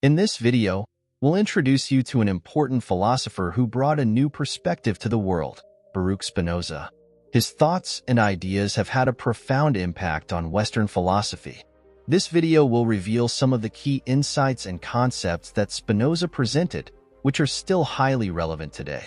In this video, we'll introduce you to an important philosopher who brought a new perspective to the world, Baruch Spinoza. His thoughts and ideas have had a profound impact on Western philosophy. This video will reveal some of the key insights and concepts that Spinoza presented, which are still highly relevant today.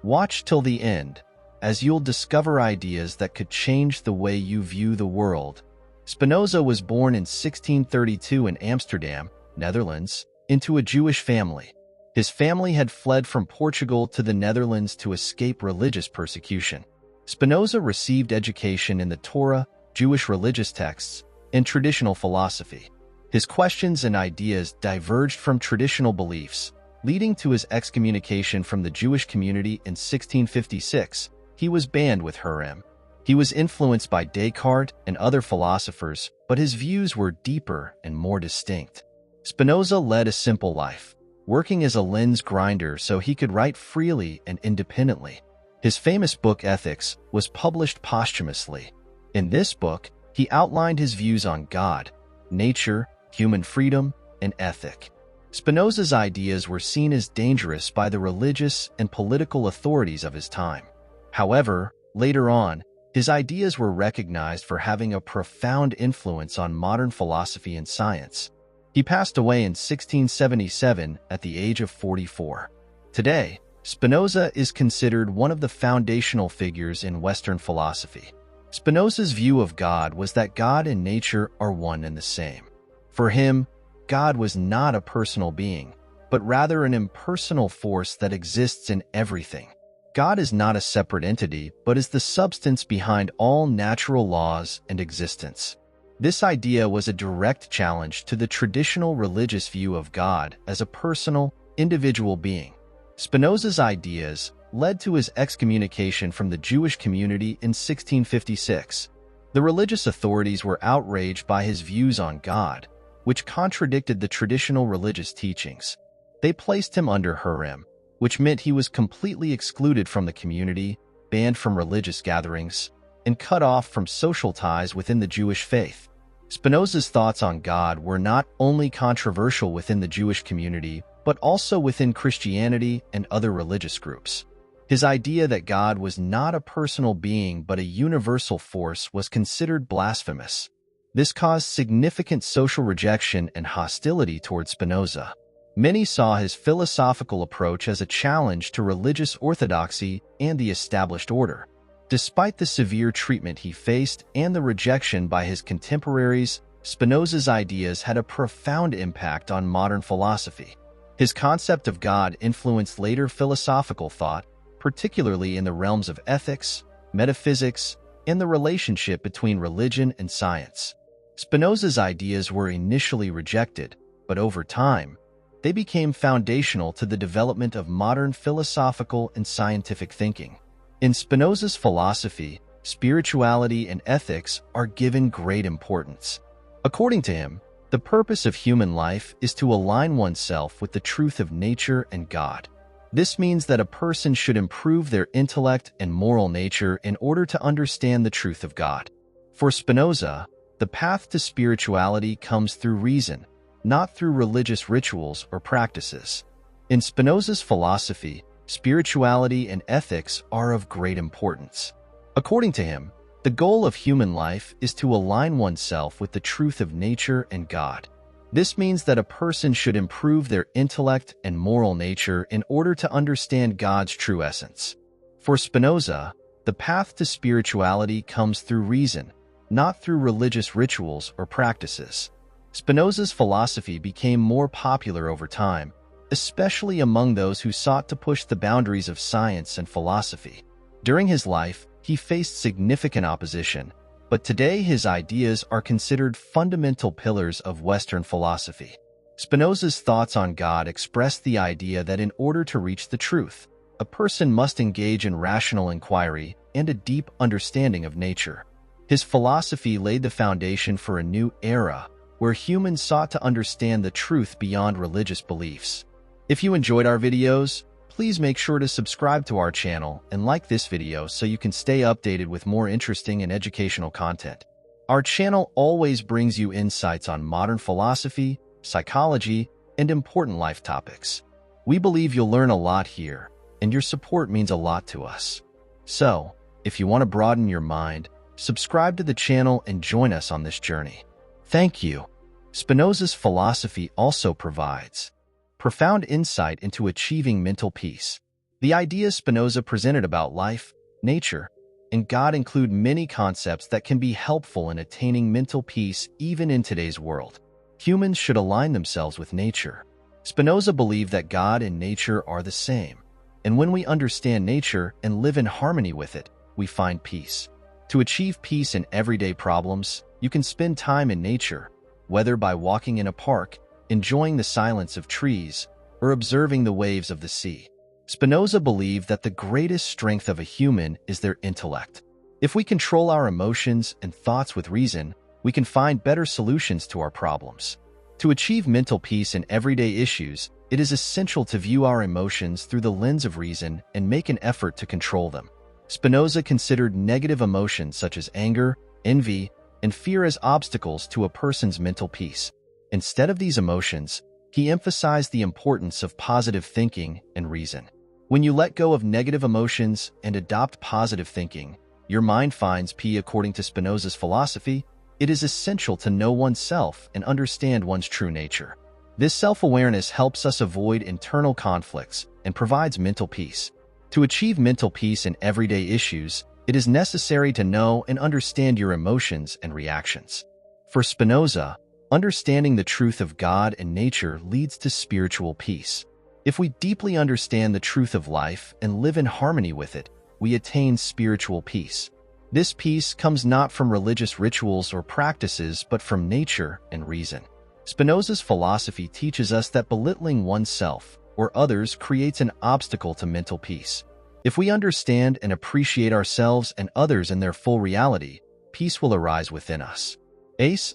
Watch till the end, as you'll discover ideas that could change the way you view the world. Spinoza was born in 1632 in Amsterdam, Netherlands, into a Jewish family. His family had fled from Portugal to the Netherlands to escape religious persecution. Spinoza received education in the Torah, Jewish religious texts, and traditional philosophy. His questions and ideas diverged from traditional beliefs, leading to his excommunication from the Jewish community in 1656. He was banned with Hurem. He was influenced by Descartes and other philosophers, but his views were deeper and more distinct. Spinoza led a simple life, working as a lens grinder so he could write freely and independently. His famous book Ethics was published posthumously. In this book, he outlined his views on God, nature, human freedom, and ethic. Spinoza's ideas were seen as dangerous by the religious and political authorities of his time. However, later on, his ideas were recognized for having a profound influence on modern philosophy and science. He passed away in 1677 at the age of 44. Today, Spinoza is considered one of the foundational figures in Western philosophy. Spinoza's view of God was that God and nature are one and the same. For him, God was not a personal being, but rather an impersonal force that exists in everything. God is not a separate entity, but is the substance behind all natural laws and existence. This idea was a direct challenge to the traditional religious view of God as a personal, individual being. Spinoza's ideas led to his excommunication from the Jewish community in 1656. The religious authorities were outraged by his views on God, which contradicted the traditional religious teachings. They placed him under Hurem, which meant he was completely excluded from the community, banned from religious gatherings, and cut off from social ties within the Jewish faith. Spinoza's thoughts on God were not only controversial within the Jewish community, but also within Christianity and other religious groups. His idea that God was not a personal being but a universal force was considered blasphemous. This caused significant social rejection and hostility toward Spinoza. Many saw his philosophical approach as a challenge to religious orthodoxy and the established order. Despite the severe treatment he faced and the rejection by his contemporaries, Spinoza's ideas had a profound impact on modern philosophy. His concept of God influenced later philosophical thought, particularly in the realms of ethics, metaphysics, and the relationship between religion and science. Spinoza's ideas were initially rejected, but over time, they became foundational to the development of modern philosophical and scientific thinking. In Spinoza's philosophy, spirituality and ethics are given great importance. According to him, the purpose of human life is to align oneself with the truth of nature and God. This means that a person should improve their intellect and moral nature in order to understand the truth of God. For Spinoza, the path to spirituality comes through reason, not through religious rituals or practices. In Spinoza's philosophy, spirituality and ethics are of great importance. According to him, the goal of human life is to align oneself with the truth of nature and God. This means that a person should improve their intellect and moral nature in order to understand God's true essence. For Spinoza, the path to spirituality comes through reason, not through religious rituals or practices. Spinoza's philosophy became more popular over time, especially among those who sought to push the boundaries of science and philosophy. During his life, he faced significant opposition, but today his ideas are considered fundamental pillars of Western philosophy. Spinoza's thoughts on God expressed the idea that in order to reach the truth, a person must engage in rational inquiry and a deep understanding of nature. His philosophy laid the foundation for a new era where humans sought to understand the truth beyond religious beliefs. If you enjoyed our videos, please make sure to subscribe to our channel and like this video so you can stay updated with more interesting and educational content. Our channel always brings you insights on modern philosophy, psychology, and important life topics. We believe you'll learn a lot here, and your support means a lot to us. So, if you want to broaden your mind, subscribe to the channel and join us on this journey. Thank you. Spinoza's philosophy also provides profound insight into achieving mental peace. The ideas Spinoza presented about life, nature, and God include many concepts that can be helpful in attaining mental peace even in today's world. Humans should align themselves with nature. Spinoza believed that God and nature are the same, and when we understand nature and live in harmony with it, we find peace. To achieve peace in everyday problems, you can spend time in nature, whether by walking in a park, enjoying the silence of trees, or observing the waves of the sea. Spinoza believed that the greatest strength of a human is their intellect. If we control our emotions and thoughts with reason, we can find better solutions to our problems. To achieve mental peace in everyday issues, it is essential to view our emotions through the lens of reason and make an effort to control them. Spinoza considered negative emotions such as anger, envy, and fear as obstacles to a person's mental peace. Instead of these emotions, he emphasized the importance of positive thinking and reason. When you let go of negative emotions and adopt positive thinking, your mind finds peace. According to Spinoza's philosophy, it is essential to know oneself and understand one's true nature. This self-awareness helps us avoid internal conflicts and provides mental peace. To achieve mental peace in everyday issues, it is necessary to know and understand your emotions and reactions. For Spinoza, understanding the truth of God and nature leads to spiritual peace. If we deeply understand the truth of life and live in harmony with it, we attain spiritual peace. This peace comes not from religious rituals or practices, but from nature and reason. Spinoza's philosophy teaches us that belittling oneself or others creates an obstacle to mental peace. If we understand and appreciate ourselves and others in their full reality, peace will arise within us.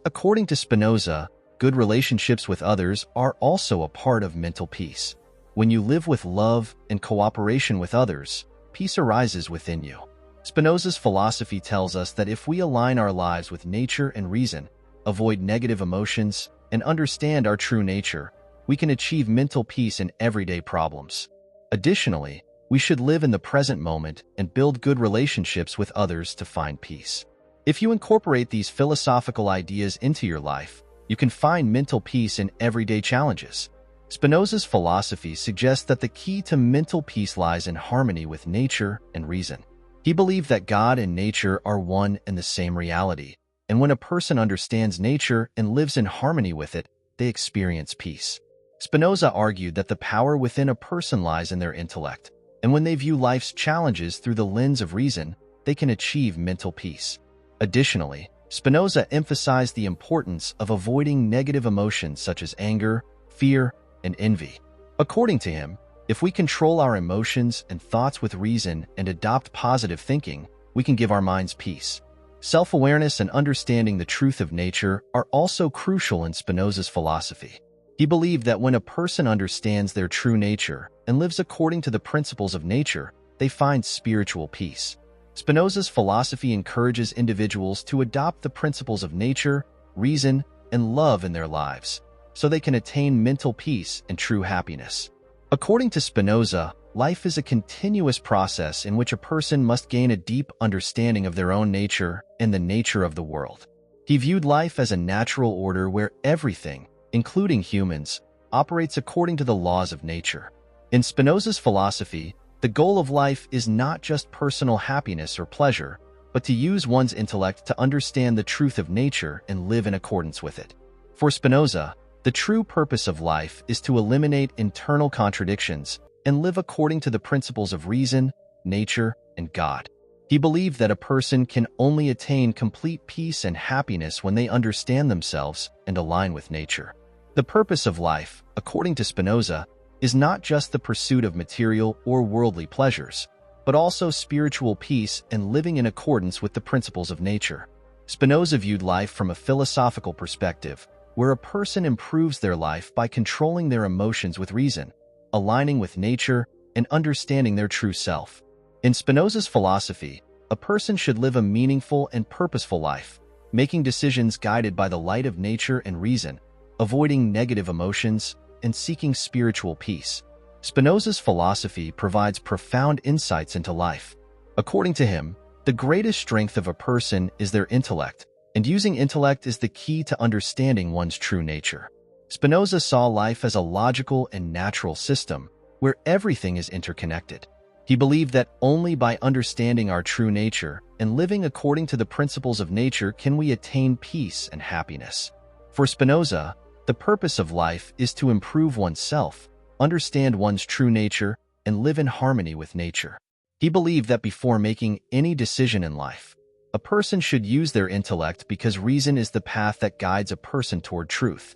According to Spinoza, good relationships with others are also a part of mental peace. When you live with love and cooperation with others, peace arises within you. Spinoza's philosophy tells us that if we align our lives with nature and reason, avoid negative emotions, and understand our true nature, we can achieve mental peace in everyday problems. Additionally, we should live in the present moment and build good relationships with others to find peace. If you incorporate these philosophical ideas into your life, you can find mental peace in everyday challenges. Spinoza's philosophy suggests that the key to mental peace lies in harmony with nature and reason. He believed that God and nature are one and the same reality, and when a person understands nature and lives in harmony with it, they experience peace. Spinoza argued that the power within a person lies in their intellect, and when they view life's challenges through the lens of reason, they can achieve mental peace. Additionally, Spinoza emphasized the importance of avoiding negative emotions such as anger, fear, and envy. According to him, if we control our emotions and thoughts with reason and adopt positive thinking, we can give our minds peace. Self-awareness and understanding the truth of nature are also crucial in Spinoza's philosophy. He believed that when a person understands their true nature and lives according to the principles of nature, they find spiritual peace. Spinoza's philosophy encourages individuals to adopt the principles of nature, reason, and love in their lives, so they can attain mental peace and true happiness. According to Spinoza, life is a continuous process in which a person must gain a deep understanding of their own nature and the nature of the world. He viewed life as a natural order where everything, including humans, operates according to the laws of nature. In Spinoza's philosophy, the goal of life is not just personal happiness or pleasure, but to use one's intellect to understand the truth of nature and live in accordance with it. For Spinoza, the true purpose of life is to eliminate internal contradictions and live according to the principles of reason, nature, and God. He believed that a person can only attain complete peace and happiness when they understand themselves and align with nature. The purpose of life, according to Spinoza, is not just the pursuit of material or worldly pleasures, but also spiritual peace and living in accordance with the principles of nature. Spinoza viewed life from a philosophical perspective, where a person improves their life by controlling their emotions with reason, aligning with nature, and understanding their true self. In Spinoza's philosophy, a person should live a meaningful and purposeful life, making decisions guided by the light of nature and reason, avoiding negative emotions, and seeking spiritual peace. Spinoza's philosophy provides profound insights into life. According to him, the greatest strength of a person is their intellect, and using intellect is the key to understanding one's true nature. Spinoza saw life as a logical and natural system where everything is interconnected. He believed that only by understanding our true nature and living according to the principles of nature can we attain peace and happiness. For Spinoza, the purpose of life is to improve oneself, understand one's true nature, and live in harmony with nature. He believed that before making any decision in life, a person should use their intellect because reason is the path that guides a person toward truth.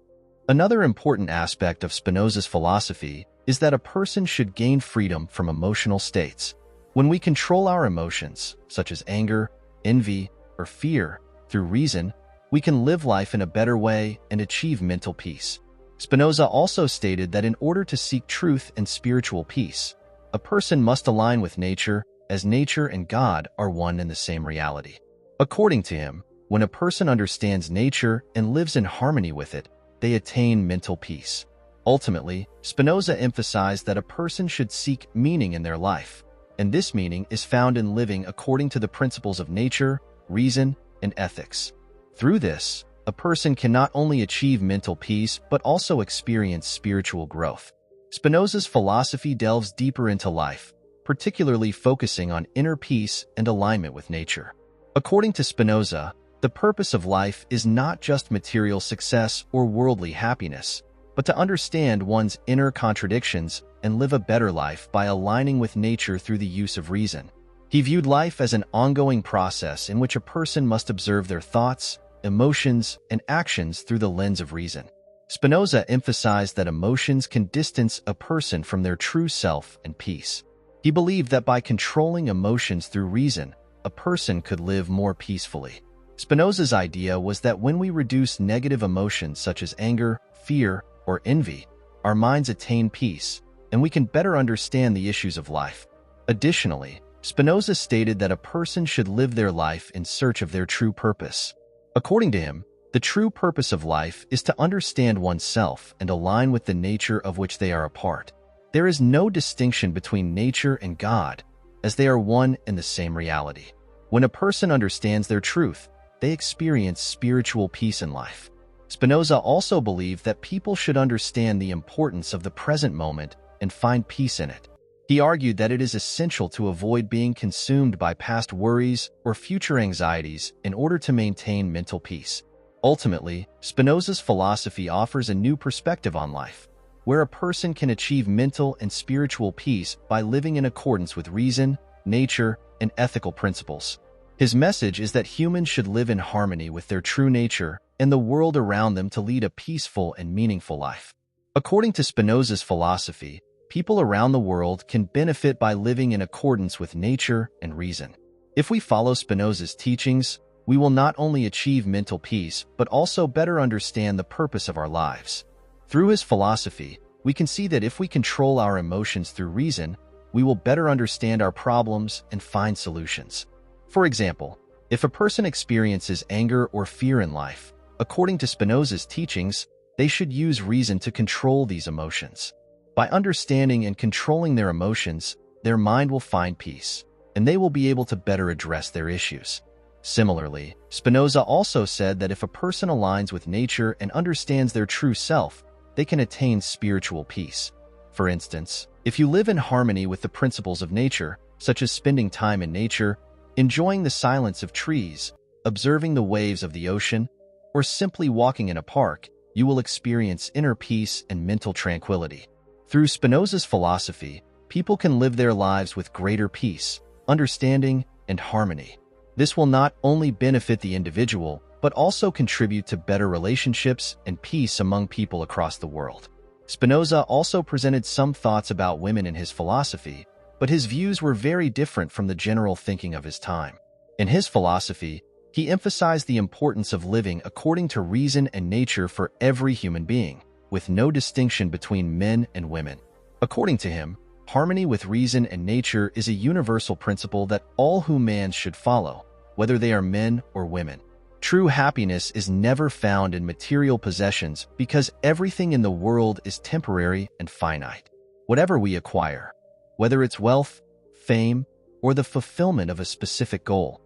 Another important aspect of Spinoza's philosophy is that a person should gain freedom from emotional states. When we control our emotions, such as anger, envy, or fear, through reason, we can live life in a better way and achieve mental peace. Spinoza also stated that in order to seek truth and spiritual peace, a person must align with nature, as nature and God are one and the same reality. According to him, when a person understands nature and lives in harmony with it, they attain mental peace. Ultimately, Spinoza emphasized that a person should seek meaning in their life, and this meaning is found in living according to the principles of nature, reason, and ethics. Through this, a person can not only achieve mental peace but also experience spiritual growth. Spinoza's philosophy delves deeper into life, particularly focusing on inner peace and alignment with nature. According to Spinoza, the purpose of life is not just material success or worldly happiness, but to understand one's inner contradictions and live a better life by aligning with nature through the use of reason. He viewed life as an ongoing process in which a person must observe their thoughts, emotions, and actions through the lens of reason. Spinoza emphasized that emotions can distance a person from their true self and peace. He believed that by controlling emotions through reason, a person could live more peacefully. Spinoza's idea was that when we reduce negative emotions such as anger, fear, or envy, our minds attain peace, and we can better understand the issues of life. Additionally, Spinoza stated that a person should live their life in search of their true purpose. According to him, the true purpose of life is to understand oneself and align with the nature of which they are a part. There is no distinction between nature and God, as they are one and the same reality. When a person understands their truth, they experience spiritual peace in life. Spinoza also believed that people should understand the importance of the present moment and find peace in it. He argued that it is essential to avoid being consumed by past worries or future anxieties in order to maintain mental peace. Ultimately, Spinoza's philosophy offers a new perspective on life, where a person can achieve mental and spiritual peace by living in accordance with reason, nature, and ethical principles. His message is that humans should live in harmony with their true nature and the world around them to lead a peaceful and meaningful life. According to Spinoza's philosophy, people around the world can benefit by living in accordance with nature and reason. If we follow Spinoza's teachings, we will not only achieve mental peace but also better understand the purpose of our lives. Through his philosophy, we can see that if we control our emotions through reason, we will better understand our problems and find solutions. For example, if a person experiences anger or fear in life, according to Spinoza's teachings, they should use reason to control these emotions. By understanding and controlling their emotions, their mind will find peace, and they will be able to better address their issues. Similarly, Spinoza also said that if a person aligns with nature and understands their true self, they can attain spiritual peace. For instance, if you live in harmony with the principles of nature, such as spending time in nature, enjoying the silence of trees, observing the waves of the ocean, or simply walking in a park, you will experience inner peace and mental tranquility. Through Spinoza's philosophy, people can live their lives with greater peace, understanding, and harmony. This will not only benefit the individual, but also contribute to better relationships and peace among people across the world. Spinoza also presented some thoughts about women in his philosophy, but his views were very different from the general thinking of his time. In his philosophy, he emphasized the importance of living according to reason and nature for every human being, with no distinction between men and women. According to him, harmony with reason and nature is a universal principle that all humans should follow, whether they are men or women. True happiness is never found in material possessions because everything in the world is temporary and finite. Whatever we acquire, whether it's wealth, fame, or the fulfillment of a specific goal,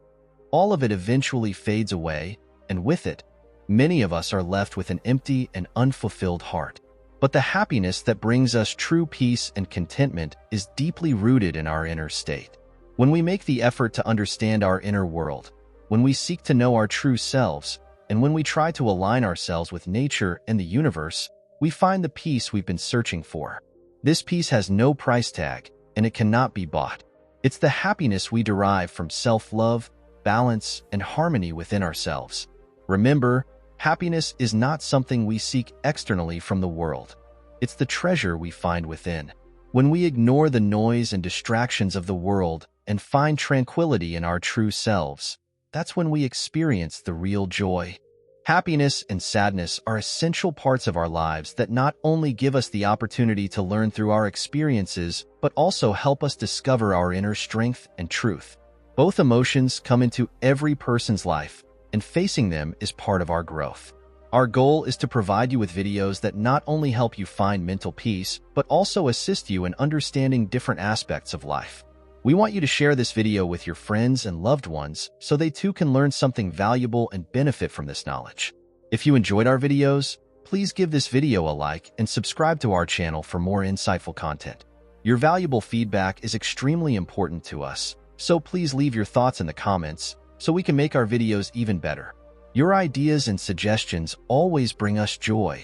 all of it eventually fades away, and with it, many of us are left with an empty and unfulfilled heart. But the happiness that brings us true peace and contentment is deeply rooted in our inner state. When we make the effort to understand our inner world, when we seek to know our true selves, and when we try to align ourselves with nature and the universe, we find the peace we've been searching for. This peace has no price tag, and it cannot be bought. It's the happiness we derive from self-love, balance, and harmony within ourselves. Remember, happiness is not something we seek externally from the world. It's the treasure we find within. When we ignore the noise and distractions of the world and find tranquility in our true selves, that's when we experience the real joy. Happiness and sadness are essential parts of our lives that not only give us the opportunity to learn through our experiences, but also help us discover our inner strength and truth. Both emotions come into every person's life, and facing them is part of our growth. Our goal is to provide you with videos that not only help you find mental peace, but also assist you in understanding different aspects of life. We want you to share this video with your friends and loved ones so they too can learn something valuable and benefit from this knowledge. If you enjoyed our videos, please give this video a like and subscribe to our channel for more insightful content. Your valuable feedback is extremely important to us, so please leave your thoughts in the comments so we can make our videos even better. Your ideas and suggestions always bring us joy,